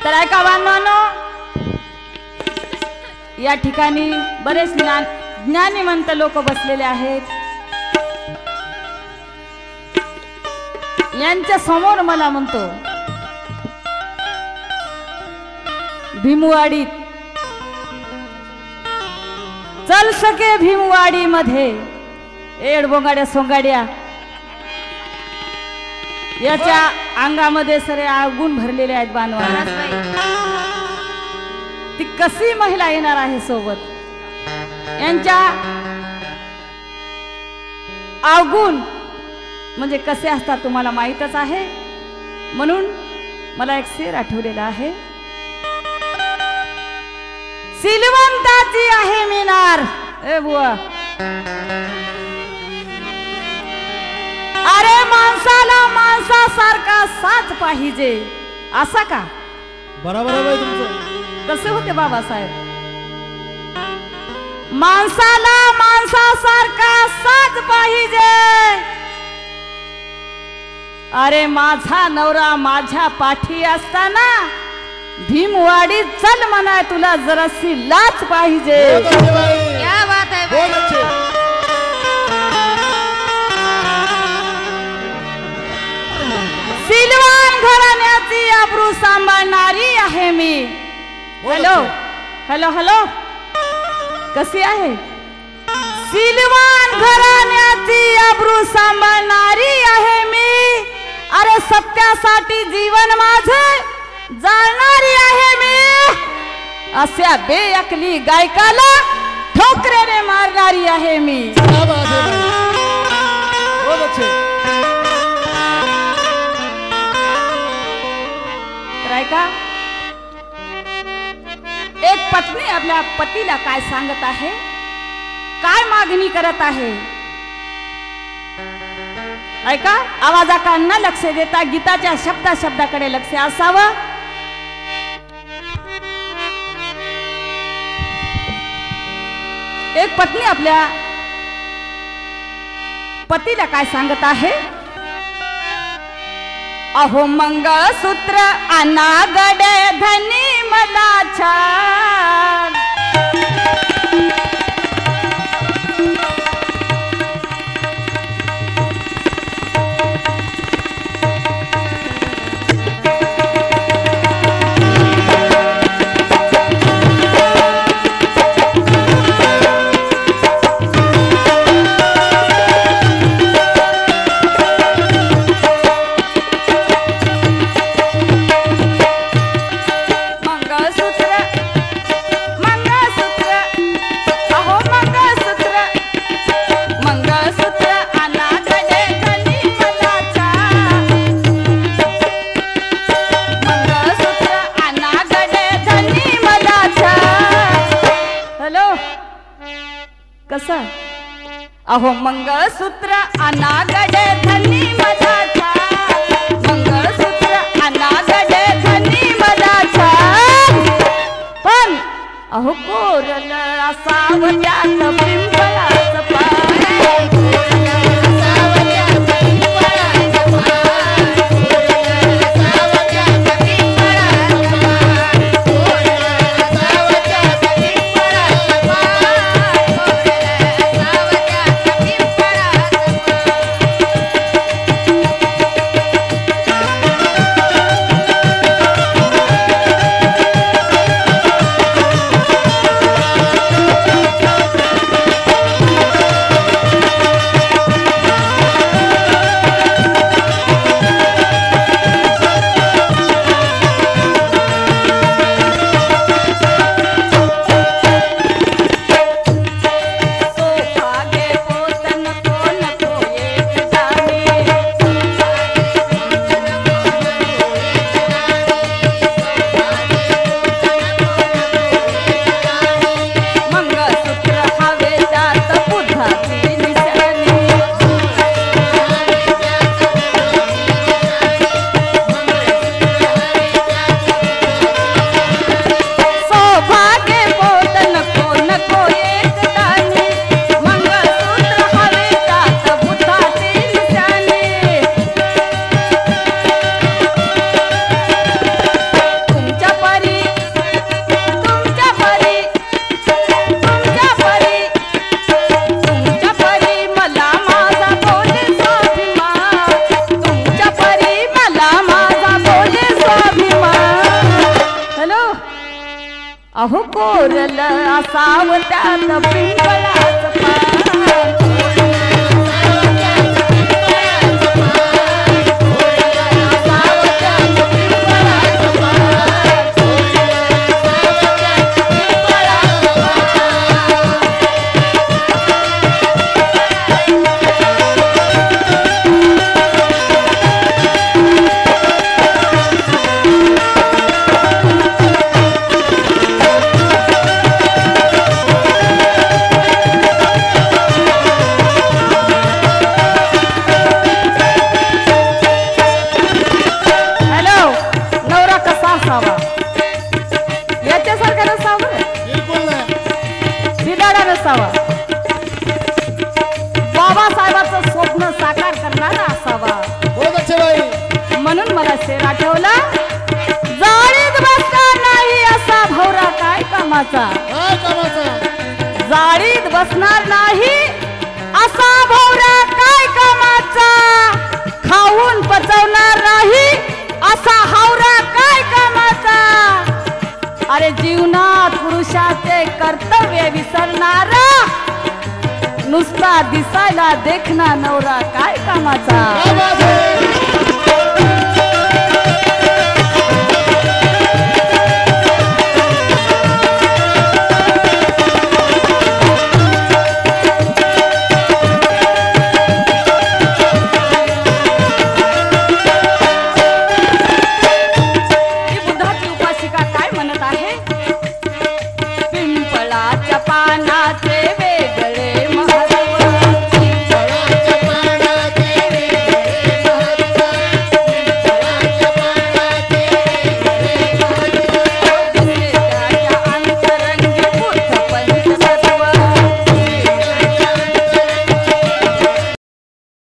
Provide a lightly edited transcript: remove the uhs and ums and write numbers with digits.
तर ऐका बांधवांनो, या ठिकाणी बरेच ज्ञानीमंत लोक बसलेले आहेत. यांच्या समोर मला म्हणतो भीमवाडीत चल सके भीमवाडी मध्ये एड बोंगाड्या सोंगाड्या. याच्या अंगामध्ये सरे गुण भरलेले आहेत बांधवा. ती कशी महिला येणार आहे सोबत. यांच्या अवगुण म्हणजे कसे असतात तुम्हाला माहीतच आहे. म्हणून मला एक शेर आठवलेला आहे. सिलवंताची आहे मिनार. ए बुवा, अरे माणसाला माणसासारखा साथ पाहिजे. असा का? बरोबर आहे तुमचं. कसे होते बाबासाहेब. माणसाला माणसासारखा साथ पाहिजे. अरे माझा नवरा माझ्या पाठी असताना भीमवाडी चल म्हणा तुला जराशी लाच पाहिजे. क्या बात है भाई. सिलवान घराण्याची आबरू सांभाळणारी आहे मी. हॅलो हॅलो हॅलो, कशी आहे. सिलवान घराण्याची आबरू सांभाळणारी आहे मी. अरे सत्यासाठी जीवन माझे जाळणारी आहे मी. अशा बेअकली गायकाला ठोकरेने मारणारी आहे मी. का एक पत्नी आपल्या पतीला काय सांगत आहे, काय मागणी करत आहे. ऐका, आवाजाकडे न लक्ष देता गीताच्या शब्दाकडे लक्ष असावं. एक पत्नी आपल्या पतीला काय सांगत आहे. अहो मंगळसूत्र अनागडे धनी मला छान. अहो मंगळसूत्र अनागडे धनी मला छान. मंगळसूत्र अनागडे धनी मला छान. पण अहो कोरल असावं त्यात पिंपळाचं पान. कोरल असावं त्यात पिंपळाचं पान. याच्यासारखा नसावा, बिलकुल नाही. बिदाडा नसावा, बाबासाहेबांचं स्वप्न साकार करणारा असावा. बहुत अच्छे भाई. म्हणून मला शेर आठवला, जाळीत बसणार नाही असा भवरा काय कामाचा. काय कामाचा. जाळीत बसणार नाही असा भवरा काय कामाचा. खाऊन पचवणार नाही असा हावरा काय कामाचा. अरे जीवनात पुरुषाचे कर्तव्य विसरणारा नुसता दिसायला देखना नवरा काय कामाचा. क्या बात है.